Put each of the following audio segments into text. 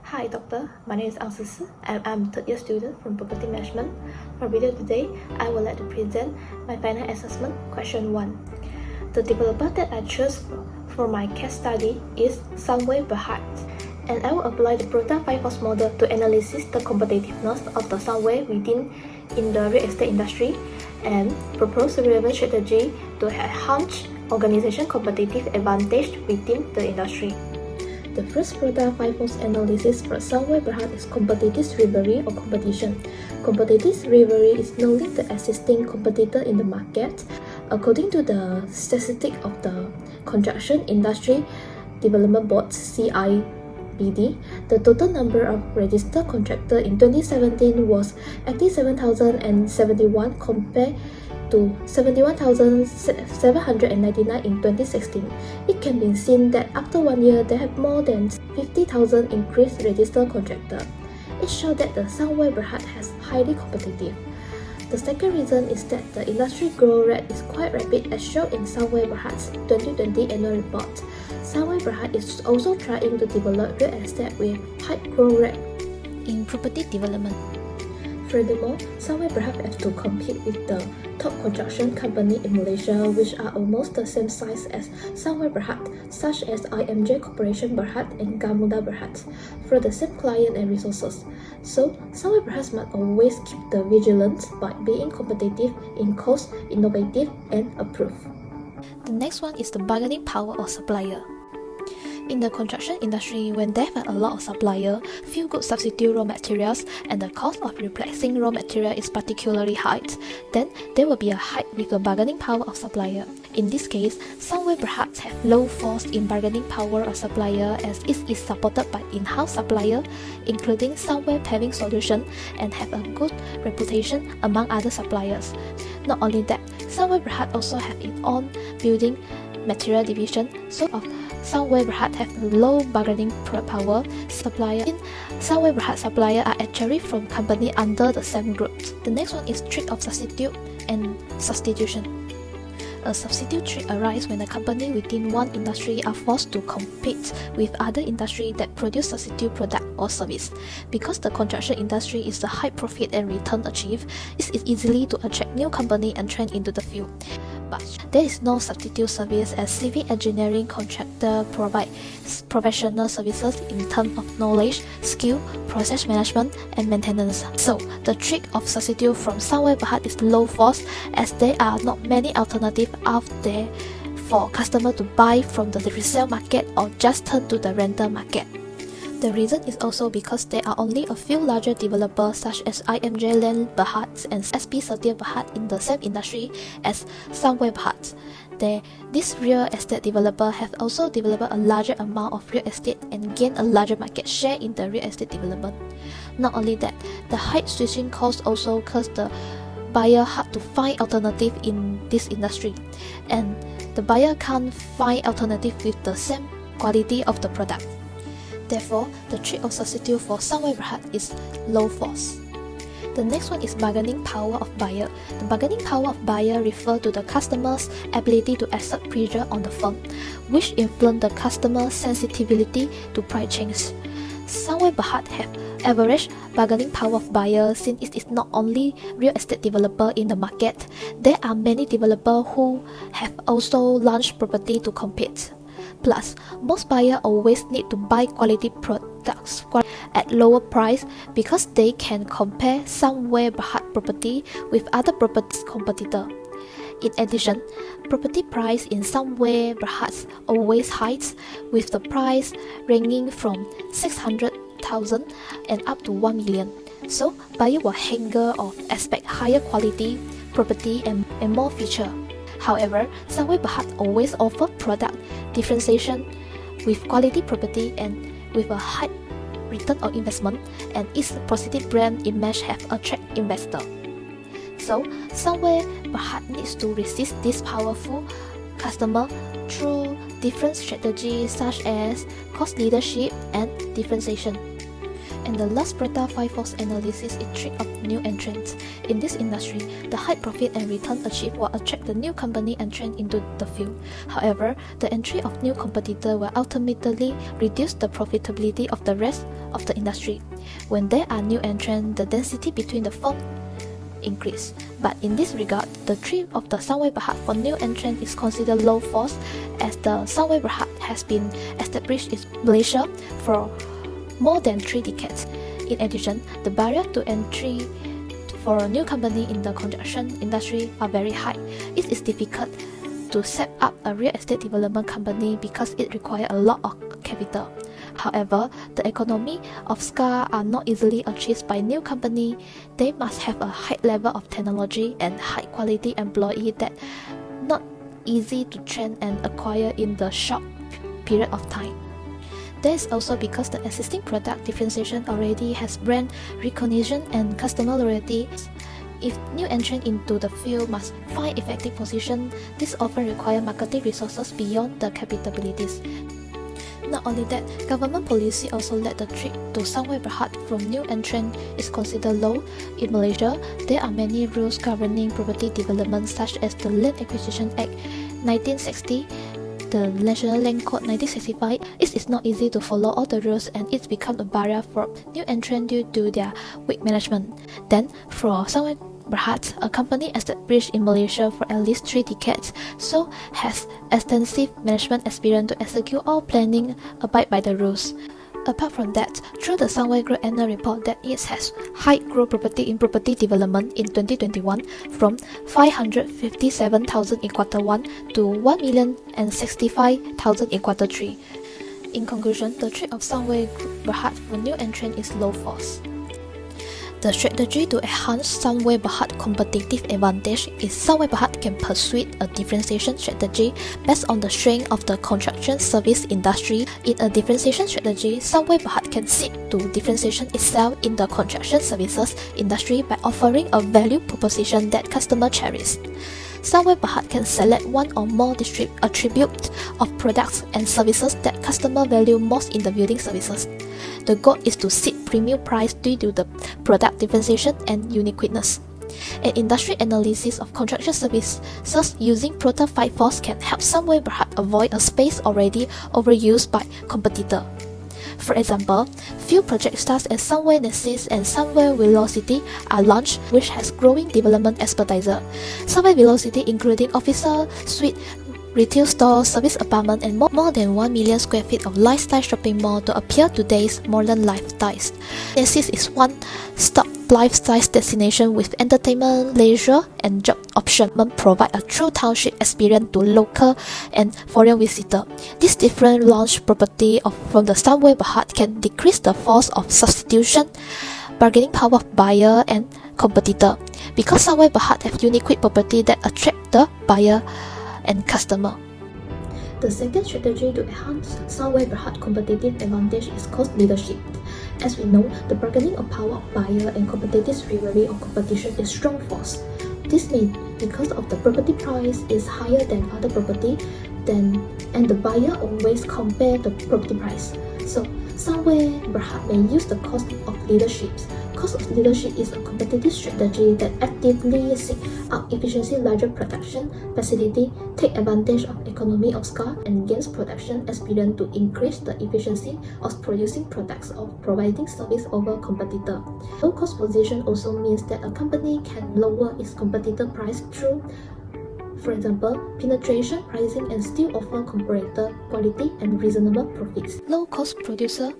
Hi doctor, my name is Sghh and I'm a third year student from Property Management. For video today, I would like to present my final assessment question 1. The developer that I chose for my case study is Supplier, and I will apply the Prota 5-force model to analyze the competitiveness of the Supplier within in the real estate industry and propose a relevant strategy to enhance organization competitive advantage within the industry. The first Prota 5-force analysis for Supplier is competitive rivalry or competition. Competitive rivalry is knowing the existing competitor in the market. According to the statistic of the Construction Industry Development Board (CIBD), the total number of registered contractors in 2017 was 87,071 compared to 71,799 in 2016. It can be seen that after 1 year, there have more than 50,000 increased registered contractors. It shows that the Supplier has highly competitive. The second reason is that the industry growth rate is quite rapid as shown in Supplier 2020 annual report. Supplier is also trying to develop real estate with high growth rate in property development. Furthermore, Supplier have to compete with the top construction company in Malaysia, which are almost the same size as Supplier such as IMJ Corporation Berhad and Gamuda Berhad, for the same client and resources. So, Supplier must always keep the vigilance by being competitive in cost, innovative, and approved. The next one is the bargaining power of supplier. In the construction industry, when there are a lot of suppliers, few good substitute raw materials, and the cost of replacing raw material is particularly high, then there will be a hike with the bargaining power of supplier. In this case, Supplier perhaps have low force in bargaining power of supplier as it is supported by in-house supplier, including Supplier having solution and have a good reputation among other suppliers. Not only that, Supplier also have its own building material division, so Supplier have low bargaining power. Supplier are actually from company under the same group. The next one is trick of substitute and substitution. A substitute trick arises when a company within one industry are forced to compete with other industry that produce substitute product or service. Because the construction industry is the high profit and return achieved, it is easily to attract new company and trend into the field. But there is no substitute service as civil engineering contractor provide professional services in terms of knowledge, skill, process management, and maintenance. So the trick of substitute from Supplier is low force as there are not many alternatives out there for customer to buy from the resale market or just turn to the rental market. The reason is also because there are only a few larger developers such as IMJ Land Berhad and SP Setia Berhad in the same industry as Supplier. This real estate developer have also developed a larger amount of real estate and gained a larger market share in the real estate development. Not only that, the high switching cost also cause the buyer hard to find alternative in this industry, and the buyer can't find alternative with the same quality of the product. Therefore, the trick of substitute for Supplier is low force. The next one is bargaining power of buyer. The bargaining power of buyer refers to the customer's ability to exert pressure on the firm, which influence the customer's sensitivity to price change. Supplier have average bargaining power of buyer since it is not only real estate developer in the market. There are many developers who have also launched property to compete. Plus, most buyers always need to buy quality products at lower price because they can compare Supplier property with other property competitor. In addition, property price in Supplier always high, with the price ranging from 600,000 and up to 1 million. So, buyer will hunger or expect higher quality property and more feature. However, Supplier always offer product differentiation with quality property and with a high return on investment, and its positive brand image have attract investor. So, Supplier needs to resist this powerful customer through different strategies such as cost leadership and differentiation. And the last Prota 5-force analysis is Intrigue of new entrants. In this industry, the high profit and return achieved will attract the new company entrant into the field. However, the entry of new competitor will ultimately reduce the profitability of the rest of the industry. When there are new entrants, the density between the firm increase. But in this regard, the tree of the Sunway Berhad for new entrant is considered low force, as the Sunway Berhad has been established in Malaysia for more than 3 decades. In addition, the barrier to entry for a new company in the construction industry are very high. It is difficult to set up a real estate development company because it requires a lot of capital. However, the economy of Sghh are not easily achieved by new company. They must have a high level of technology and high quality employee that not easy to train and acquire in the short period of time. That is also because the existing product differentiation already has brand recognition and customer loyalty. If new entrant into the field must find effective position, this often requires marketing resources beyond the capabilities. Not only that, government policy also led the trend to Sunway Berhad from new entrant is considered low. In Malaysia, there are many rules governing property development such as the Land Acquisition Act 1960, the National Land Code 1965. It is not easy to follow all the rules and it's become a barrier for new entrants due to their weak management. Then, for Sunway Berhad, a company established in Malaysia for at least 3 decades, so has extensive management experience to execute all planning, abide by the rules. Apart from that, through the Sunway Group annual report that it has high growth property in property development in 2021 from 557,000 in quarter 1 to 1,065,000 in quarter 3. In conclusion, the trade of Sunway Berhad for new entrant is low force. The strategy to enhance Sunway Berhad competitive advantage is Sunway Berhad can pursue a differentiation strategy based on the strength of the construction service industry. In a differentiation strategy, Sunway Berhad can seek to differentiation itself in the construction services industry by offering a value proposition that customers cherish. Sunway Berhad can select one or more attributes of products and services that customers value most in the building services. The goal is to seek premium price due to the product differentiation and uniqueness. An industry analysis of construction services using Prota 5-force can help Sunway Berhad avoid a space already overused by competitor. For example, few projects such as Sunway Nexus and Sunway Velocity are launched, which has growing development expertise. Sunway Velocity including officer, suite, retail store, service apartment, and more than 1 million square feet of lifestyle shopping mall to appeal to today's modern lifestyles. Nexus is one-stop lifestyle destination with entertainment, leisure, and job options provide a true township experience to local and foreign visitors. This different launch property from the Sunway Berhad can decrease the force of substitution, bargaining power of buyer and competitor, because Sunway Berhad have unique property that attract the buyer and customer. The second strategy to enhance Sunway Berhad competitive advantage is cost leadership. As we know, the bargaining power of buyer and competitors' rivalry or competition is strong force. This may because of the property price is higher than other property, and the buyer always compare the property price. So Sunway Berhad may use the cost of leadership. Cost of leadership is a competitive strategy that actively seeks out efficiency, larger production facility, take advantage of economy of scale, and gains production experience to increase the efficiency of producing products or providing service over competitor. Low cost position also means that a company can lower its competitor price through, for example, penetration pricing, and still offer comparator quality and reasonable profits. Low-cost producer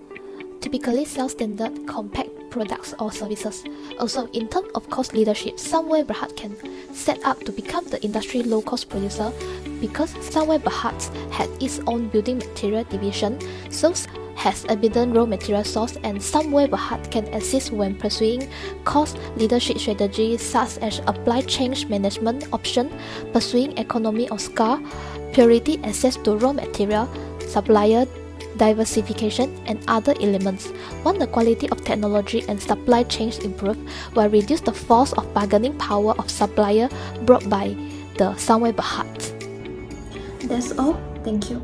typically sell standard compact products or services. Also, in terms of cost leadership, Sunway Berhad can set up to become the industry low-cost producer because Sunway Berhad had its own building material division, so has abundant raw material source, and Sunway Berhad can assist when pursuing cost leadership strategies such as apply change management option, pursuing economy of scale, priority access to raw material, supplier diversification, and other elements. When the quality of technology and supply chains improve, will reduce the force of bargaining power of supplier brought by the Sunway Berhad. That's all. Thank you.